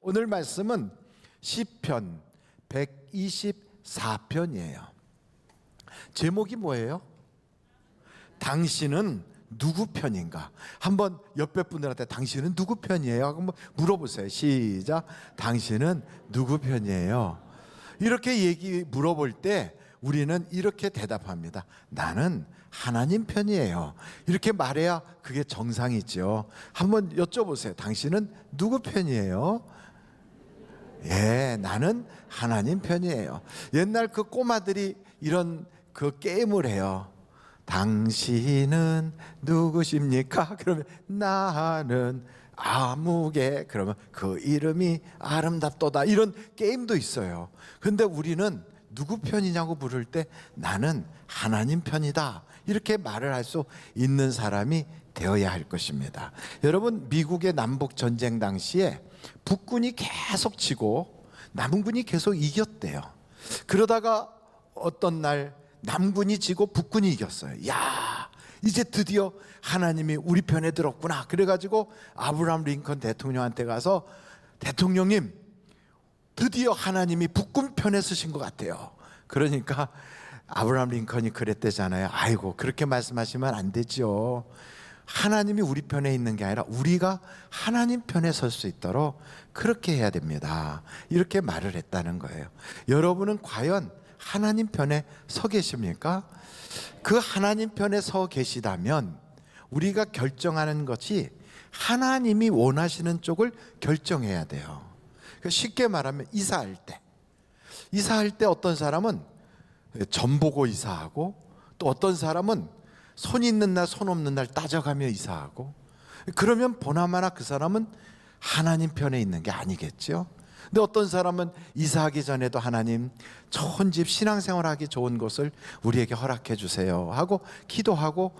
오늘 말씀은 시편 124편이에요. 제목이 뭐예요? 당신은 누구 편인가? 한번 옆에 분들한테 당신은 누구 편이에요? 하고 한번 물어보세요. 시작. 당신은 누구 편이에요? 이렇게 물어볼 때 우리는 이렇게 대답합니다. 나는 하나님 편이에요. 이렇게 말해야 그게 정상이죠. 한번 여쭤보세요. 당신은 누구 편이에요? 예, 나는 하나님 편이에요. 옛날 그 꼬마들이 이런 그 게임을 해요. 당신은 누구십니까? 그러면 나는 아무개. 그러면 그 이름이 아름답도다. 이런 게임도 있어요. 근데 우리는 누구 편이냐고 물을 때 나는 하나님 편이다. 이렇게 말을 할 수 있는 사람이 되어야 할 것입니다. 여러분, 미국의 남북 전쟁 당시에 북군이 계속 치고 남군이 계속 이겼대요. 그러다가 어떤 날 남군이 지고 북군이 이겼어요. 야, 이제 드디어 하나님이 우리 편에 들었구나. 그래가지고 아브라함 링컨 대통령한테 가서 대통령님, 드디어 하나님이 북군 편에 서신 것 같아요. 그러니까 아브라함 링컨이 그랬대잖아요. 아이고, 그렇게 말씀하시면 안 되죠. 하나님이 우리 편에 있는 게 아니라 우리가 하나님 편에 설 수 있도록 그렇게 해야 됩니다. 이렇게 말을 했다는 거예요. 여러분은 과연 하나님 편에 서 계십니까? 그 하나님 편에 서 계시다면 우리가 결정하는 것이 하나님이 원하시는 쪽을 결정해야 돼요. 쉽게 말하면 이사할 때 어떤 사람은 점 보고 이사하고, 또 어떤 사람은 손 있는 날 손 없는 날 따져가며 이사하고, 그러면 보나마나 그 사람은 하나님 편에 있는 게 아니겠죠. 근데 어떤 사람은 이사하기 전에도 하나님, 좋은 집 신앙생활하기 좋은 곳을 우리에게 허락해 주세요 하고 기도하고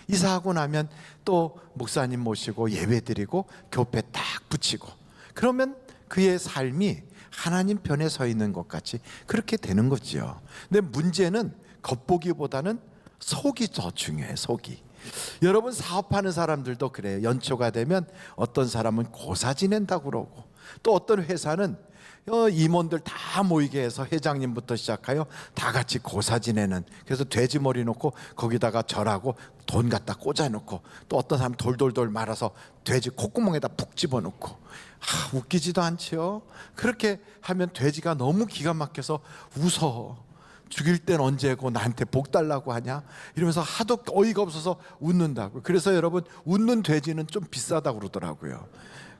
이사하고 나면 또 목사님 모시고 예배 드리고 교패 딱 붙이고, 그러면 그의 삶이 하나님 편에 서 있는 것 같이 그렇게 되는 거죠. 근데 문제는 겉보기보다는 속이 더 중요해요. 속이. 여러분, 사업하는 사람들도 그래요. 연초가 되면 어떤 사람은 고사 지낸다고 그러고, 또 어떤 회사는 임원들 다 모이게 해서 회장님부터 시작하여 다 같이 고사 지내는, 그래서 돼지 머리 놓고 거기다가 절하고 돈 갖다 꽂아 놓고, 또 어떤 사람 돌돌돌 말아서 돼지 콧구멍에다 푹 집어넣고, 웃기지도 않지요. 그렇게 하면 돼지가 너무 기가 막혀서 웃어. 죽일 땐 언제고 나한테 복 달라고 하냐 이러면서 하도 어이가 없어서 웃는다고. 그래서 여러분, 웃는 돼지는 좀 비싸다고 그러더라고요.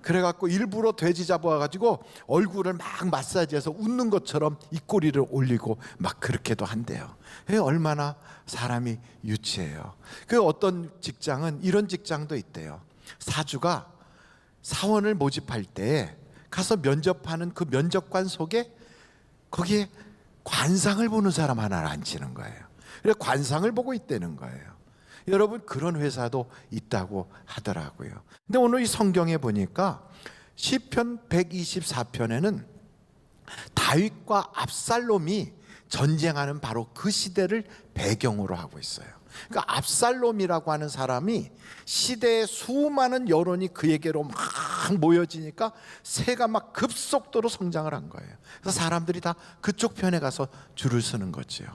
그래갖고 일부러 돼지 잡아가지고 얼굴을 막 마사지해서 웃는 것처럼 입꼬리를 올리고 막 그렇게도 한대요. 얼마나 사람이 유치해요. 그 어떤 직장은 이런 직장도 있대요. 사주가 사원을 모집할 때 가서 면접하는 그 면접관 속에 거기에 관상을 보는 사람 하나를 앉히는 거예요. 그래서 관상을 보고 있다는 거예요. 여러분, 그런 회사도 있다고 하더라고요. 근데 오늘 이 성경에 보니까 시편 124편에는 다윗과 압살롬이 전쟁하는 바로 그 시대를 배경으로 하고 있어요. 그러니까 압살롬이라고 하는 사람이 시대의 수많은 여론이 그에게로 막 모여지니까 새가 막 급속도로 성장을 한 거예요. 그래서 사람들이 다 그쪽 편에 가서 줄을 서는 거죠.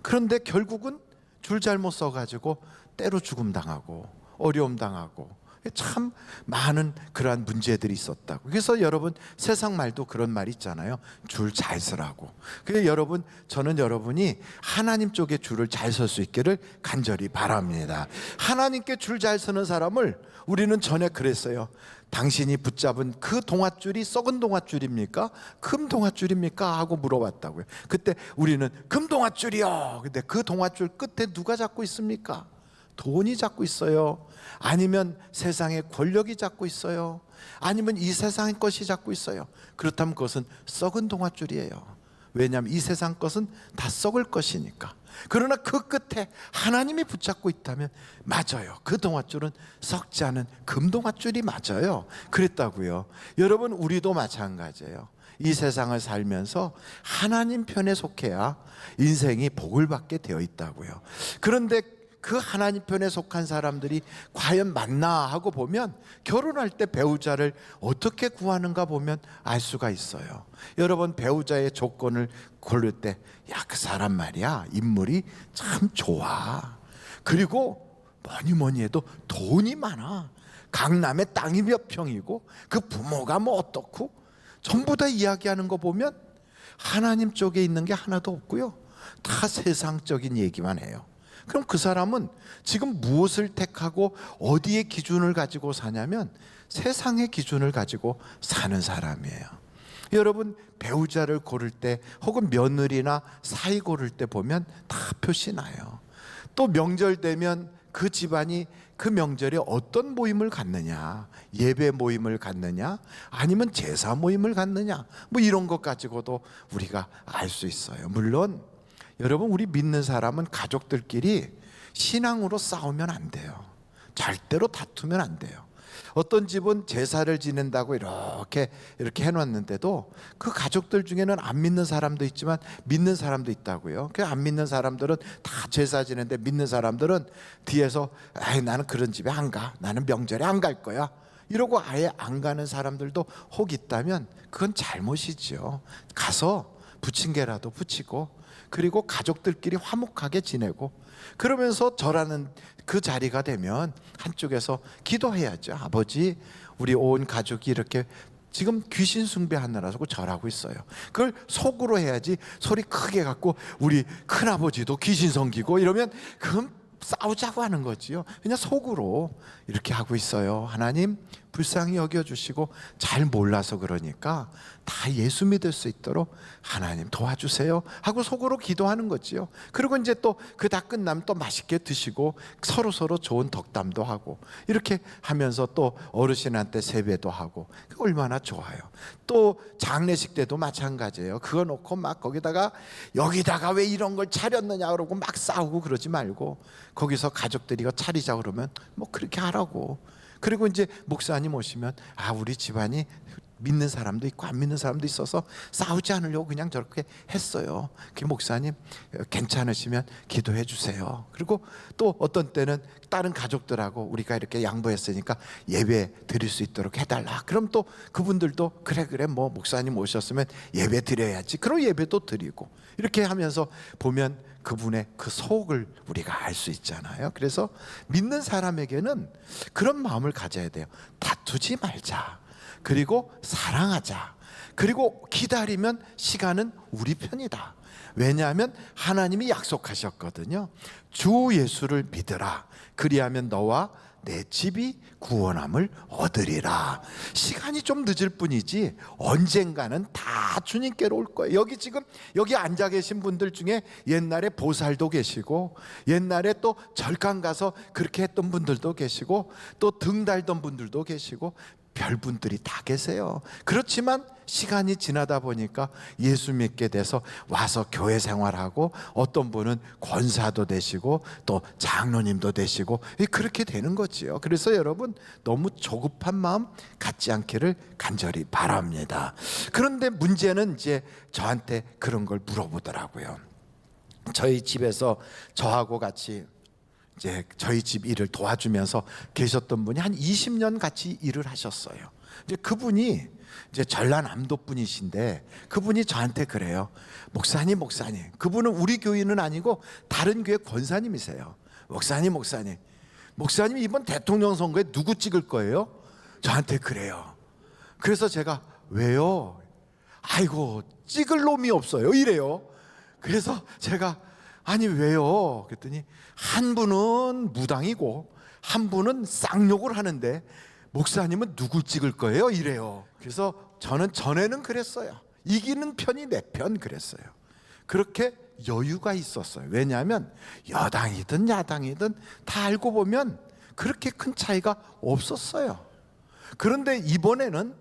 그런데 결국은 줄 잘못 서가지고 때로 죽음 당하고 어려움 당하고 참 많은 그러한 문제들이 있었다고. 그래서 여러분, 세상 말도 그런 말 있잖아요. 줄 잘 서라고. 그래서 여러분, 저는 여러분이 하나님 쪽에 줄을 잘 설 수 있기를 간절히 바랍니다. 하나님께 줄 잘 서는 사람을 우리는 전에 그랬어요. 당신이 붙잡은 그 동아줄이 썩은 동아줄입니까? 금 동아줄입니까? 하고 물어봤다고요. 그때 우리는 금 동아줄이요. 근데 그 동아줄 끝에 누가 잡고 있습니까? 돈이 잡고 있어요? 아니면 세상의 권력이 잡고 있어요? 아니면 이 세상의 것이 잡고 있어요? 그렇다면 그것은 썩은 동아줄이에요. 왜냐하면 이 세상 것은 다 썩을 것이니까. 그러나 그 끝에 하나님이 붙잡고 있다면 맞아요. 그 동아줄은 썩지 않은 금동아줄이 맞아요. 그랬다고요. 여러분, 우리도 마찬가지예요. 이 세상을 살면서 하나님 편에 속해야 인생이 복을 받게 되어 있다고요. 그런데 그 하나님 편에 속한 사람들이 과연 맞나 하고 보면 결혼할 때 배우자를 어떻게 구하는가 보면 알 수가 있어요. 여러분, 배우자의 조건을 고를 때, 야, 그 사람 말이야, 인물이 참 좋아. 그리고 뭐니 해도 돈이 많아. 강남에 땅이 몇 평이고 그 부모가 뭐 어떻고 전부 다 이야기하는 거 보면 하나님 쪽에 있는 게 하나도 없고요, 다 세상적인 얘기만 해요. 그럼 그 사람은 지금 무엇을 택하고 어디에 기준을 가지고 사냐면 세상의 기준을 가지고 사는 사람이에요. 여러분, 배우자를 고를 때 혹은 며느리나 사위 고를 때 보면 다 표시나요. 또 명절 되면 그 집안이 그 명절에 어떤 모임을 갖느냐, 예배 모임을 갖느냐, 아니면 제사 모임을 갖느냐, 뭐 이런 것 가지고도 우리가 알 수 있어요. 물론 여러분, 우리 믿는 사람은 가족들끼리 신앙으로 싸우면 안 돼요. 절대로 다투면 안 돼요. 어떤 집은 제사를 지낸다고 이렇게 해놨는데도 그 가족들 중에는 안 믿는 사람도 있지만 믿는 사람도 있다고요. 그 안 믿는 사람들은 다 제사 지내는데 믿는 사람들은 뒤에서 나는 그런 집에 안 가, 나는 명절에 안 갈 거야, 이러고 아예 안 가는 사람들도 혹 있다면 그건 잘못이죠. 가서 부침개라도 부치고 그리고 가족들끼리 화목하게 지내고 그러면서 절하는 그 자리가 되면 한쪽에서 기도해야죠. 아버지, 우리 온 가족이 이렇게 지금 귀신 숭배하느라고 절하고 있어요. 그걸 속으로 해야지 소리 크게 갖고 우리 큰아버지도 귀신 섬기고 이러면 그건 싸우자고 하는 거지요. 그냥 속으로 이렇게 하고 있어요. 하나님 불쌍히 여겨주시고 잘 몰라서 그러니까 다 예수 믿을 수 있도록 하나님 도와주세요 하고 속으로 기도하는 거지요. 그리고 이제 또 그 다 끝나면 또 맛있게 드시고 서로 좋은 덕담도 하고 이렇게 하면서 또 어르신한테 세배도 하고, 얼마나 좋아요. 또 장례식 때도 마찬가지예요. 그거 놓고 막 거기다가 여기다가 왜 이런 걸 차렸느냐 그러고 막 싸우고 그러지 말고 거기서 가족들이 이거 차리자 그러면 뭐 그렇게 하라고. 그리고 이제 목사님 오시면 우리 집안이 믿는 사람도 있고 안 믿는 사람도 있어서 싸우지 않으려고 그냥 저렇게 했어요. 그 목사님 괜찮으시면 기도해 주세요. 그리고 또 어떤 때는 다른 가족들하고 우리가 이렇게 양보했으니까 예배 드릴 수 있도록 해달라. 그럼 또 그분들도 그래 뭐 목사님 오셨으면 예배 드려야지. 그럼 예배도 드리고 이렇게 하면서 보면 그분의 그 속을 우리가 알 수 있잖아요. 그래서 믿는 사람에게는 그런 마음을 가져야 돼요. 다투지 말자. 그리고 사랑하자. 그리고 기다리면 시간은 우리 편이다. 왜냐하면 하나님이 약속하셨거든요. 주 예수를 믿으라. 그리하면 너와 내 집이 구원함을 얻으리라. 시간이 좀 늦을 뿐이지 언젠가는 다 주님께로 올 거예요. 여기 앉아 계신 분들 중에 옛날에 보살도 계시고 옛날에 또 절강 가서 그렇게 했던 분들도 계시고 또 등 달던 분들도 계시고 별분들이 다 계세요. 그렇지만 시간이 지나다 보니까 예수 믿게 돼서 와서 교회 생활하고 어떤 분은 권사도 되시고 또 장로님도 되시고 그렇게 되는 거지요. 그래서 여러분 너무 조급한 마음 갖지 않기를 간절히 바랍니다. 그런데 문제는 이제 저한테 그런 걸 물어보더라고요. 저희 집에서 저하고 같이 이제 저희 집 일을 도와주면서 계셨던 분이 한 20년 같이 일을 하셨어요. 이제 그분이 이제 전라남도 분이신데 그분이 저한테 그래요. 목사님, 그분은 우리 교인은 아니고 다른 교회 권사님이세요. 목사님 이번 대통령 선거에 누구 찍을 거예요? 저한테 그래요. 그래서 제가 왜요? 아이고 찍을 놈이 없어요 이래요. 그래서 제가 아니 왜요? 그랬더니 한 분은 무당이고 한 분은 쌍욕을 하는데 목사님은 누굴 찍을 거예요? 이래요. 그래서 저는 전에는 그랬어요. 이기는 편이 내 편 그랬어요. 그렇게 여유가 있었어요. 왜냐하면 여당이든 야당이든 다 알고 보면 그렇게 큰 차이가 없었어요. 그런데 이번에는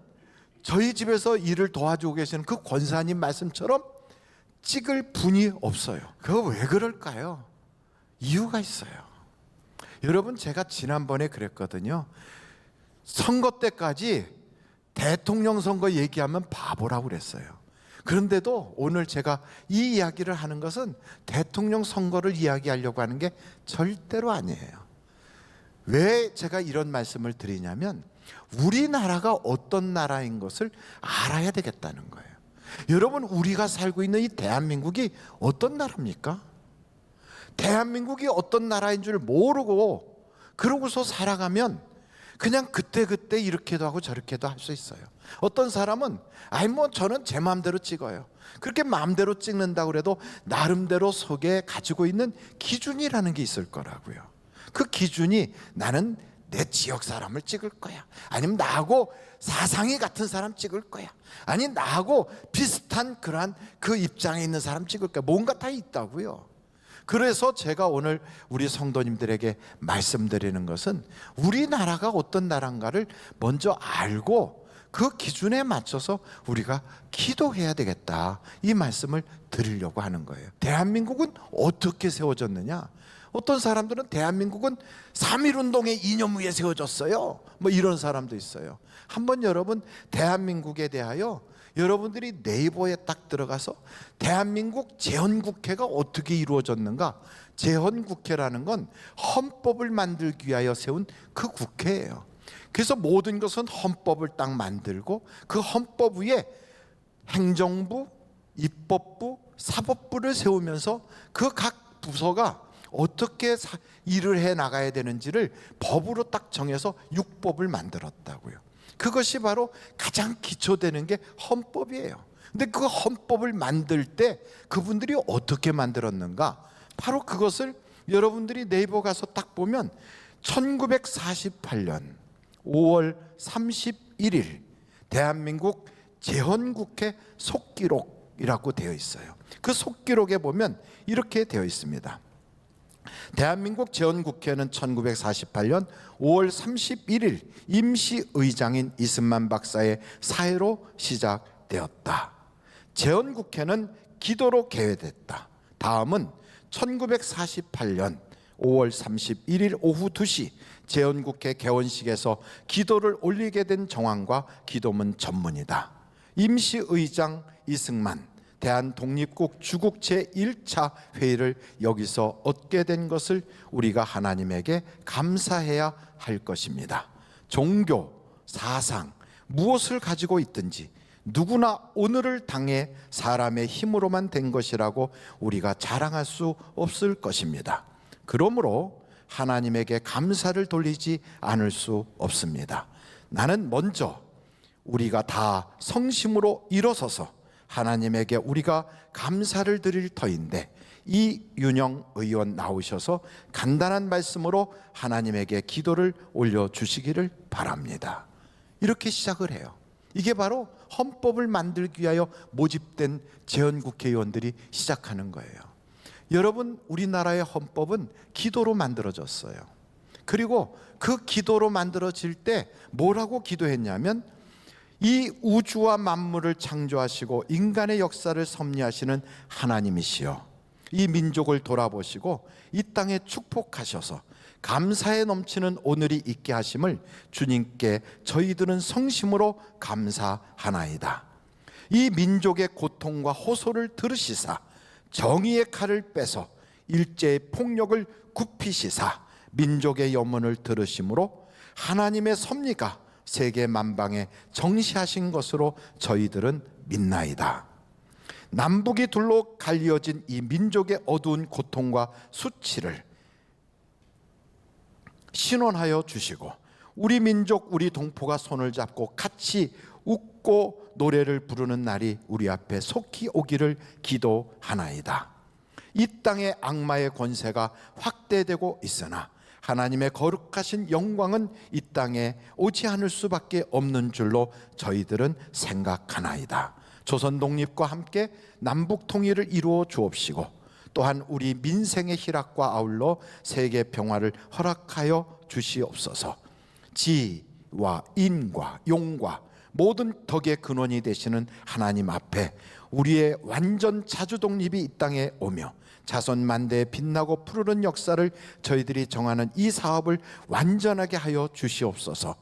저희 집에서 일을 도와주고 계시는 그 권사님 말씀처럼 찍을 분이 없어요. 그거 왜 그럴까요? 이유가 있어요. 여러분 제가 지난번에 그랬거든요. 선거 때까지 대통령 선거 얘기하면 바보라고 그랬어요. 그런데도 오늘 제가 이 이야기를 하는 것은 대통령 선거를 이야기하려고 하는 게 절대로 아니에요. 왜 제가 이런 말씀을 드리냐면 우리나라가 어떤 나라인 것을 알아야 되겠다는 거예요. 여러분, 우리가 살고 있는 이 대한민국이 어떤 나라입니까? 대한민국이 어떤 나라인 줄 모르고 그러고서 살아가면 그냥 그때그때 이렇게도 하고 저렇게도 할 수 있어요. 어떤 사람은 저는 제 마음대로 찍어요. 그렇게 마음대로 찍는다고 해도 나름대로 속에 가지고 있는 기준이라는 게 있을 거라고요. 그 기준이 나는 내 지역 사람을 찍을 거야, 아니면 나하고 사상이 같은 사람 찍을 거야, 아니 나하고 비슷한 그러한 그 입장에 있는 사람 찍을 거야. 뭔가 다 있다고요. 그래서 제가 오늘 우리 성도님들에게 말씀드리는 것은 우리나라가 어떤 나라인가를 먼저 알고 그 기준에 맞춰서 우리가 기도해야 되겠다, 이 말씀을 드리려고 하는 거예요. 대한민국은 어떻게 세워졌느냐? 어떤 사람들은 대한민국은 3.1운동의 이념 위에 세워졌어요, 이런 사람도 있어요. 한번 여러분, 대한민국에 대하여 여러분들이 네이버에 딱 들어가서 대한민국 재헌국회가 어떻게 이루어졌는가, 재헌국회라는 건 헌법을 만들기 위하여 세운 그 국회예요. 그래서 모든 것은 헌법을 딱 만들고 그 헌법 위에 행정부, 입법부, 사법부를 세우면서 그 각 부서가 어떻게 일을 해 나가야 되는지를 법으로 딱 정해서 육법을 만들었다고요. 그것이 바로 가장 기초되는 게 헌법이에요. 근데 그 헌법을 만들 때 그분들이 어떻게 만들었는가? 바로 그것을 여러분들이 네이버 가서 딱 보면 1948년 5월 31일 대한민국 재헌국회 속기록이라고 되어 있어요. 그 속기록에 보면 이렇게 되어 있습니다. 대한민국 재헌국회는 1948년 5월 31일 임시의장인 이승만 박사의 사회로 시작되었다. 재헌국회는 기도로 개회됐다. 다음은 1948년 5월 31일 오후 2시 재헌국회 개원식에서 기도를 올리게 된 정황과 기도문 전문이다. 임시의장 이승만 대한독립국 주국 제1차 회의를 여기서 얻게 된 것을 우리가 하나님에게 감사해야 할 것입니다. 종교, 사상, 무엇을 가지고 있든지 누구나 오늘을 당해 사람의 힘으로만 된 것이라고 우리가 자랑할 수 없을 것입니다. 그러므로 하나님에게 감사를 돌리지 않을 수 없습니다. 나는 먼저 우리가 다 성심으로 일어서서 하나님에게 우리가 감사를 드릴 터인데 이윤영 의원 나오셔서 간단한 말씀으로 하나님에게 기도를 올려주시기를 바랍니다. 이렇게 시작을 해요. 이게 바로 헌법을 만들기 위하여 모집된 재헌국회의원들이 시작하는 거예요. 여러분, 우리나라의 헌법은 기도로 만들어졌어요. 그리고 그 기도로 만들어질 때 뭐라고 기도했냐면 이 우주와 만물을 창조하시고 인간의 역사를 섭리하시는 하나님이시여, 이 민족을 돌아보시고 이 땅에 축복하셔서 감사에 넘치는 오늘이 있게 하심을 주님께 저희들은 성심으로 감사하나이다. 이 민족의 고통과 호소를 들으시사 정의의 칼을 빼서 일제의 폭력을 굽히시사 민족의 염원을 들으심으로 하나님의 섭리가 세계 만방에 정시하신 것으로 저희들은 믿나이다. 남북이 둘로 갈리어진 이 민족의 어두운 고통과 수치를 신원하여 주시고 우리 민족, 우리 동포가 손을 잡고 같이 웃고 노래를 부르는 날이 우리 앞에 속히 오기를 기도하나이다. 이 땅의 악마의 권세가 확대되고 있으나 하나님의 거룩하신 영광은 이 땅에 오지 않을 수밖에 없는 줄로 저희들은 생각하나이다. 조선 독립과 함께 남북 통일을 이루어 주옵시고 또한 우리 민생의 희락과 아울러 세계 평화를 허락하여 주시옵소서. 지와 인과 용과 모든 덕의 근원이 되시는 하나님 앞에 우리의 완전 자주 독립이 이 땅에 오며 자손 만대에 빛나고 푸르른 역사를 저희들이 정하는 이 사업을 완전하게 하여 주시옵소서.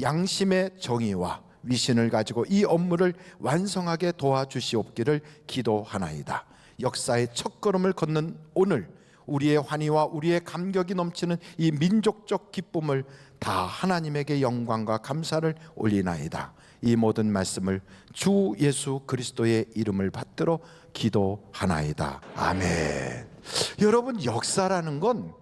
양심의 정의와 위신을 가지고 이 업무를 완성하게 도와주시옵기를 기도하나이다. 역사의 첫걸음을 걷는 오늘, 우리의 환희와 우리의 감격이 넘치는 이 민족적 기쁨을 다 하나님에게 영광과 감사를 올리나이다. 이 모든 말씀을 주 예수 그리스도의 이름을 받들어 기도하나이다. 아멘. 여러분, 역사라는 건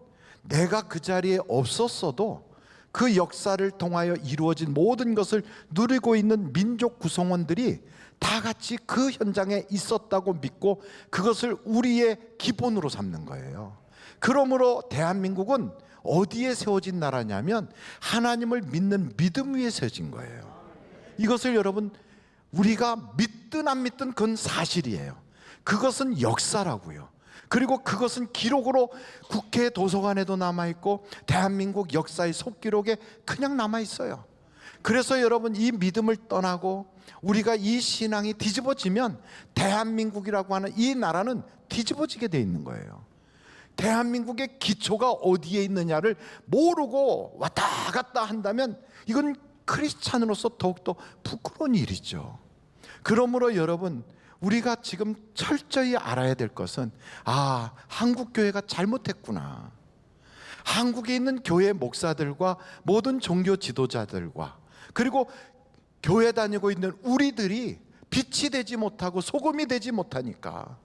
내가 그 자리에 없었어도 그 역사를 통하여 이루어진 모든 것을 누리고 있는 민족 구성원들이 다 같이 그 현장에 있었다고 믿고 그것을 우리의 기본으로 삼는 거예요. 그러므로 대한민국은 어디에 세워진 나라냐면 하나님을 믿는 믿음 위에 세워진 거예요. 이것을 여러분, 우리가 믿든 안 믿든 그건 사실이에요. 그것은 역사라고요. 그리고 그것은 기록으로 국회 도서관에도 남아있고 대한민국 역사의 속기록에 그냥 남아있어요. 그래서 여러분, 이 믿음을 떠나고 우리가 이 신앙이 뒤집어지면 대한민국이라고 하는 이 나라는 뒤집어지게 돼 있는 거예요. 대한민국의 기초가 어디에 있느냐를 모르고 왔다 갔다 한다면 이건 크리스찬으로서 더욱더 부끄러운 일이죠. 그러므로 여러분, 우리가 지금 철저히 알아야 될 것은 한국교회가 잘못했구나. 한국에 있는 교회 목사들과 모든 종교 지도자들과 그리고 교회 다니고 있는 우리들이 빛이 되지 못하고 소금이 되지 못하니까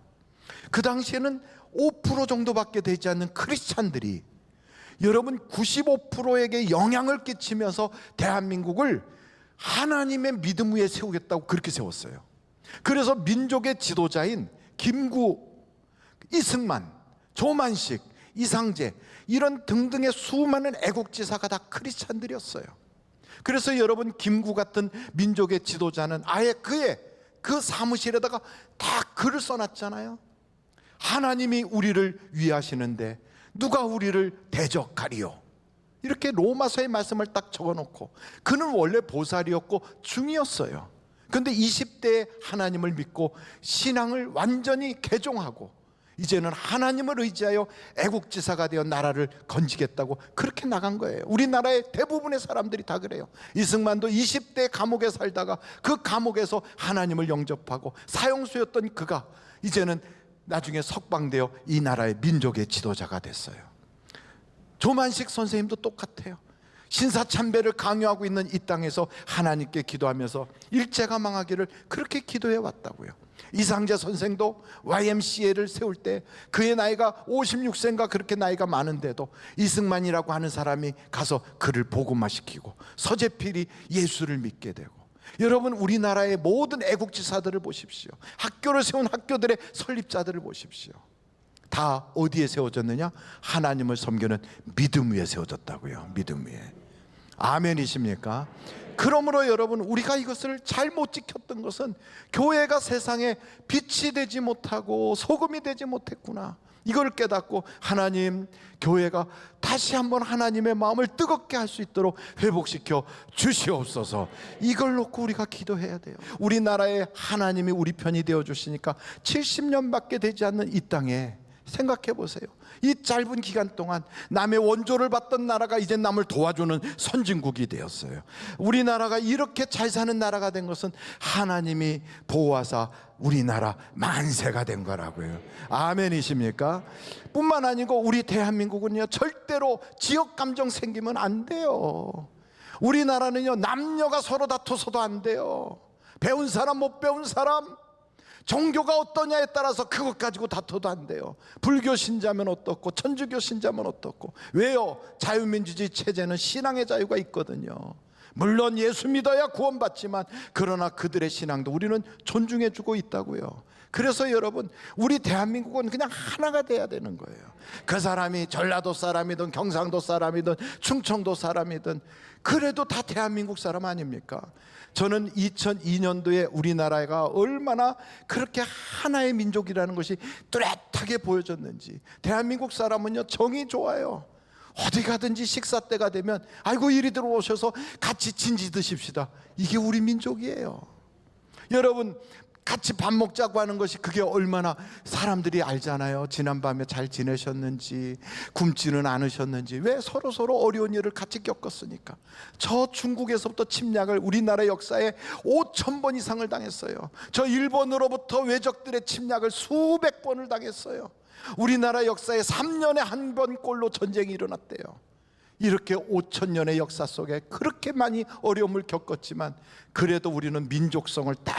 그 당시에는 5% 정도밖에 되지 않는 크리스찬들이 여러분 95%에게 영향을 끼치면서 대한민국을 하나님의 믿음 위에 세우겠다고 그렇게 세웠어요. 그래서 민족의 지도자인 김구, 이승만, 조만식, 이상재 이런 등등의 수많은 애국지사가 다 크리스찬들이었어요. 그래서 여러분, 김구 같은 민족의 지도자는 아예 그의 그 사무실에다가 다 글을 써놨잖아요. 하나님이 우리를 위하시는데 누가 우리를 대적하리요? 이렇게 로마서의 말씀을 딱 적어놓고, 그는 원래 보살이었고 중이었어요. 그런데 20대에 하나님을 믿고 신앙을 완전히 개종하고 이제는 하나님을 의지하여 애국지사가 되어 나라를 건지겠다고 그렇게 나간 거예요. 우리나라의 대부분의 사람들이 다 그래요. 이승만도 20대 감옥에 살다가 그 감옥에서 하나님을 영접하고 사형수였던 그가 이제는 나중에 석방되어 이 나라의 민족의 지도자가 됐어요. 조만식 선생님도 똑같아요. 신사참배를 강요하고 있는 이 땅에서 하나님께 기도하면서 일제가 망하기를 그렇게 기도해 왔다고요. 이상재 선생도 YMCA를 세울 때 그의 나이가 56세인가 그렇게 나이가 많은데도 이승만이라고 하는 사람이 가서 그를 복음화시키고 서재필이 예수를 믿게 되고, 여러분 우리나라의 모든 애국지사들을 보십시오. 학교를 세운 학교들의 설립자들을 보십시오. 다 어디에 세워졌느냐? 하나님을 섬기는 믿음 위에 세워졌다고요. 믿음 위에. 아멘이십니까? 그러므로 여러분, 우리가 이것을 잘못 지켰던 것은 교회가 세상에 빛이 되지 못하고 소금이 되지 못했구나, 이걸 깨닫고 하나님, 교회가 다시 한번 하나님의 마음을 뜨겁게 할 수 있도록 회복시켜 주시옵소서. 이걸 놓고 우리가 기도해야 돼요. 우리나라에 하나님이 우리 편이 되어 주시니까 70년밖에 되지 않는 이 땅에 생각해 보세요. 이 짧은 기간 동안 남의 원조를 받던 나라가 이제 남을 도와주는 선진국이 되었어요. 우리나라가 이렇게 잘 사는 나라가 된 것은 하나님이 보호하사 우리나라 만세가 된 거라고요. 아멘이십니까? 뿐만 아니고 우리 대한민국은요, 절대로 지역 감정 생기면 안 돼요. 우리나라는요, 남녀가 서로 다투서도 안 돼요. 배운 사람 못 배운 사람, 종교가 어떠냐에 따라서 그것 가지고 다퉈도 안 돼요. 불교 신자면 어떻고 천주교 신자면 어떻고. 왜요? 자유민주주의 체제는 신앙의 자유가 있거든요. 물론 예수 믿어야 구원받지만 그러나 그들의 신앙도 우리는 존중해주고 있다고요. 그래서 여러분, 우리 대한민국은 그냥 하나가 돼야 되는 거예요. 그 사람이 전라도 사람이든 경상도 사람이든 충청도 사람이든 그래도 다 대한민국 사람 아닙니까? 저는 2002년도에 우리나라가 얼마나 그렇게 하나의 민족이라는 것이 뚜렷하게 보여졌는지. 대한민국 사람은요, 정이 좋아요. 어디 가든지 식사 때가 되면 아이고 이리 들어오셔서 같이 진지 드십시다. 이게 우리 민족이에요. 여러분, 같이 밥 먹자고 하는 것이 그게 얼마나 사람들이 알잖아요. 지난밤에 잘 지내셨는지, 굶지는 않으셨는지. 왜? 서로 어려운 일을 같이 겪었으니까. 저 중국에서부터 침략을 우리나라 역사에 5,000번 이상을 당했어요. 저 일본으로부터 외적들의 침략을 수백 번을 당했어요. 우리나라 역사에 3년에 한 번꼴로 전쟁이 일어났대요. 이렇게 5,000년의 역사 속에 그렇게 많이 어려움을 겪었지만 그래도 우리는 민족성을 딱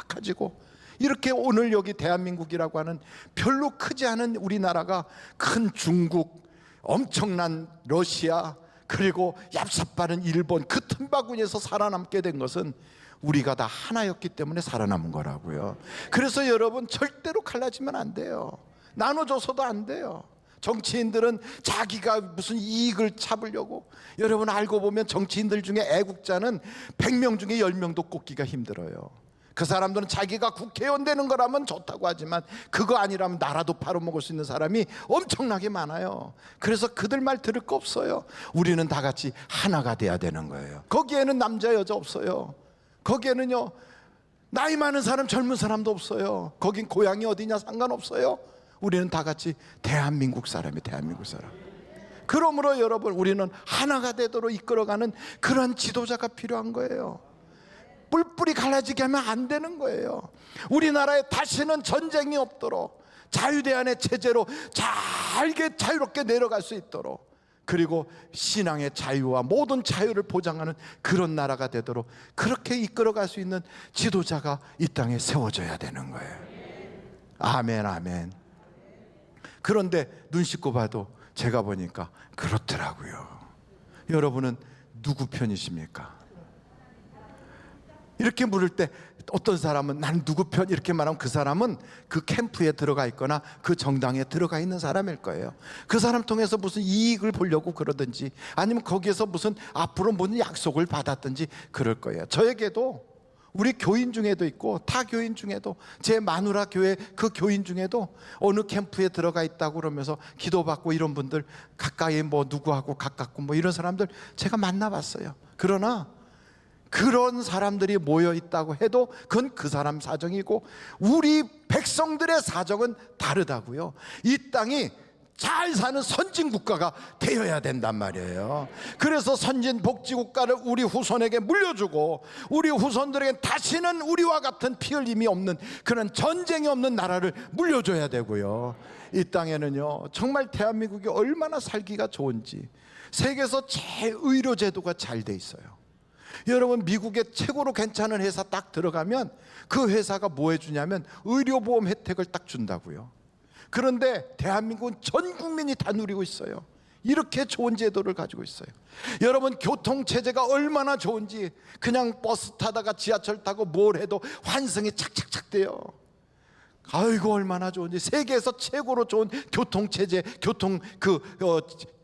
가지고 이렇게 오늘 여기 대한민국이라고 하는 별로 크지 않은 우리나라가 큰 중국, 엄청난 러시아, 그리고 얍삽빠른 일본, 그 틈바구니에서 살아남게 된 것은 우리가 다 하나였기 때문에 살아남은 거라고요. 그래서 여러분, 절대로 갈라지면 안 돼요. 나눠줘서도 안 돼요. 정치인들은 자기가 무슨 이익을 잡으려고, 여러분 알고 보면 정치인들 중에 애국자는 100명 중에 10명도 꼽기가 힘들어요. 그 사람들은 자기가 국회의원 되는 거라면 좋다고 하지만 그거 아니라면 나라도 팔아먹을 수 있는 사람이 엄청나게 많아요. 그래서 그들 말 들을 거 없어요. 우리는 다 같이 하나가 돼야 되는 거예요. 거기에는 남자 여자 없어요. 거기에는요, 나이 많은 사람 젊은 사람도 없어요. 거긴 고향이 어디냐 상관없어요. 우리는 다 같이 대한민국 사람이에요. 대한민국 사람. 그러므로 여러분, 우리는 하나가 되도록 이끌어가는 그런 지도자가 필요한 거예요. 뿔뿔이 갈라지게 하면 안 되는 거예요. 우리나라에 다시는 전쟁이 없도록 자유대안의 체제로 자유롭게 내려갈 수 있도록, 그리고 신앙의 자유와 모든 자유를 보장하는 그런 나라가 되도록 그렇게 이끌어갈 수 있는 지도자가 이 땅에 세워져야 되는 거예요. 아멘, 아멘. 그런데 눈 씻고 봐도 제가 보니까 그렇더라고요. 여러분은 누구 편이십니까? 이렇게 물을 때 어떤 사람은 난 누구 편 이렇게 말하면 그 사람은 그 캠프에 들어가 있거나 그 정당에 들어가 있는 사람일 거예요. 그 사람 통해서 무슨 이익을 보려고 그러든지 아니면 거기에서 무슨 앞으로 무슨 약속을 받았든지 그럴 거예요. 저에게도 우리 교인 중에도 있고 타 교인 중에도, 제 마누라 교회 그 교인 중에도 어느 캠프에 들어가 있다고 그러면서 기도받고 이런 분들, 가까이 뭐 누구하고 가깝고 뭐 이런 사람들 제가 만나봤어요. 그러나 그런 사람들이 모여 있다고 해도 그건 그 사람 사정이고 우리 백성들의 사정은 다르다고요. 이 땅이 잘 사는 선진 국가가 되어야 된단 말이에요. 그래서 선진 복지 국가를 우리 후손에게 물려주고 우리 후손들에게 다시는 우리와 같은 피 흘림이 없는 그런 전쟁이 없는 나라를 물려줘야 되고요. 이 땅에는요, 정말 대한민국이 얼마나 살기가 좋은지, 세계에서 제일 의료 제도가 잘 돼 있어요. 여러분, 미국의 최고로 괜찮은 회사 딱 들어가면 그 회사가 뭐 해주냐면 의료보험 혜택을 딱 준다고요. 그런데 대한민국은 전 국민이 다 누리고 있어요. 이렇게 좋은 제도를 가지고 있어요. 여러분, 교통체제가 얼마나 좋은지, 그냥 버스 타다가 지하철 타고 뭘 해도 환승이 착착착 돼요. 아이고 얼마나 좋은지. 세계에서 최고로 좋은 교통체제,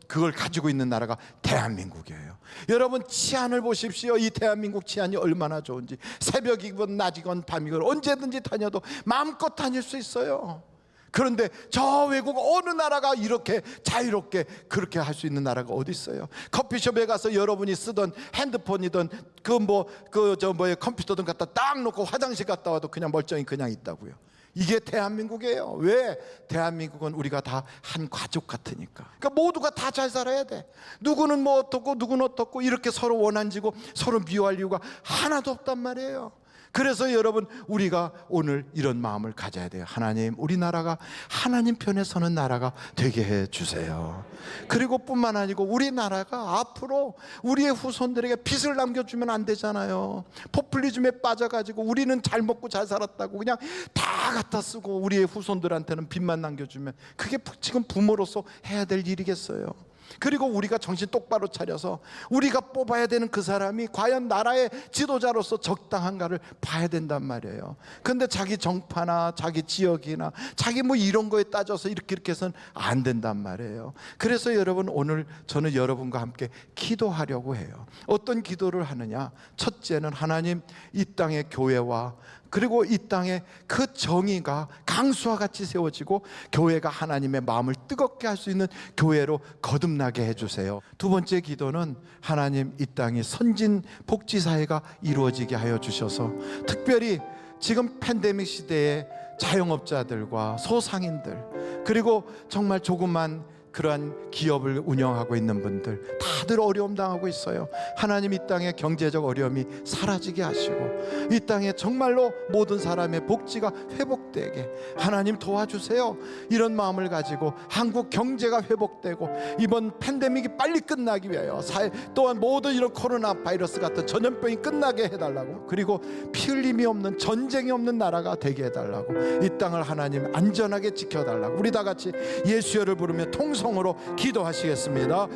그걸 가지고 있는 나라가 대한민국이에요. 여러분, 치안을 보십시오. 이 대한민국 치안이 얼마나 좋은지. 새벽이건 낮이건 밤이건 언제든지 다녀도 마음껏 다닐 수 있어요. 그런데 저 외국 어느 나라가 이렇게 자유롭게 그렇게 할 수 있는 나라가 어디 있어요? 커피숍에 가서 여러분이 쓰던 핸드폰이든 컴퓨터든 갖다 딱 놓고 화장실 갔다 와도 그냥 멀쩡히 그냥 있다고요. 이게 대한민국이에요. 왜? 대한민국은 우리가 다 한 가족 같으니까. 그러니까 모두가 다 잘 살아야 돼. 누구는 뭐 어떻고 누구는 어떻고 이렇게 서로 원한지고 서로 미워할 이유가 하나도 없단 말이에요. 그래서 여러분, 우리가 오늘 이런 마음을 가져야 돼요. 하나님, 우리나라가 하나님 편에 서는 나라가 되게 해 주세요. 그리고 뿐만 아니고 우리나라가 앞으로 우리의 후손들에게 빚을 남겨주면 안 되잖아요. 포퓰리즘에 빠져가지고 우리는 잘 먹고 잘 살았다고 그냥 다 갖다 쓰고 우리의 후손들한테는 빚만 남겨주면 그게 지금 부모로서 해야 될 일이겠어요? 그리고 우리가 정신 똑바로 차려서 우리가 뽑아야 되는 그 사람이 과연 나라의 지도자로서 적당한가를 봐야 된단 말이에요. 근데 자기 정파나 자기 지역이나 자기 뭐 이런 거에 따져서 이렇게 해서는 안 된단 말이에요. 그래서 여러분, 오늘 저는 여러분과 함께 기도하려고 해요. 어떤 기도를 하느냐? 첫째는 하나님, 이 땅의 교회와 그리고 이 땅에 그 정의가 강수와 같이 세워지고 교회가 하나님의 마음을 뜨겁게 할 수 있는 교회로 거듭나게 해주세요. 두 번째 기도는 하나님, 이 땅에 선진 복지사회가 이루어지게 하여 주셔서 특별히 지금 팬데믹 시대에 자영업자들과 소상인들, 그리고 정말 조그만 그러한 기업을 운영하고 있는 분들 다들 어려움 당하고 있어요. 하나님 이 땅의 경제적 어려움이 사라지게 하시고 이 땅에 정말로 모든 사람의 복지가 회복되게 하나님 도와주세요. 이런 마음을 가지고 한국 경제가 회복되고 이번 팬데믹이 빨리 끝나기 위하여 또한 모든 이런 코로나 바이러스 같은 전염병이 끝나게 해달라고, 그리고 피 흘림이 없는 전쟁이 없는 나라가 되게 해달라고, 이 땅을 하나님 안전하게 지켜달라고 우리 다 같이 예수여를 부르며 통성으로 기도하시겠습니다.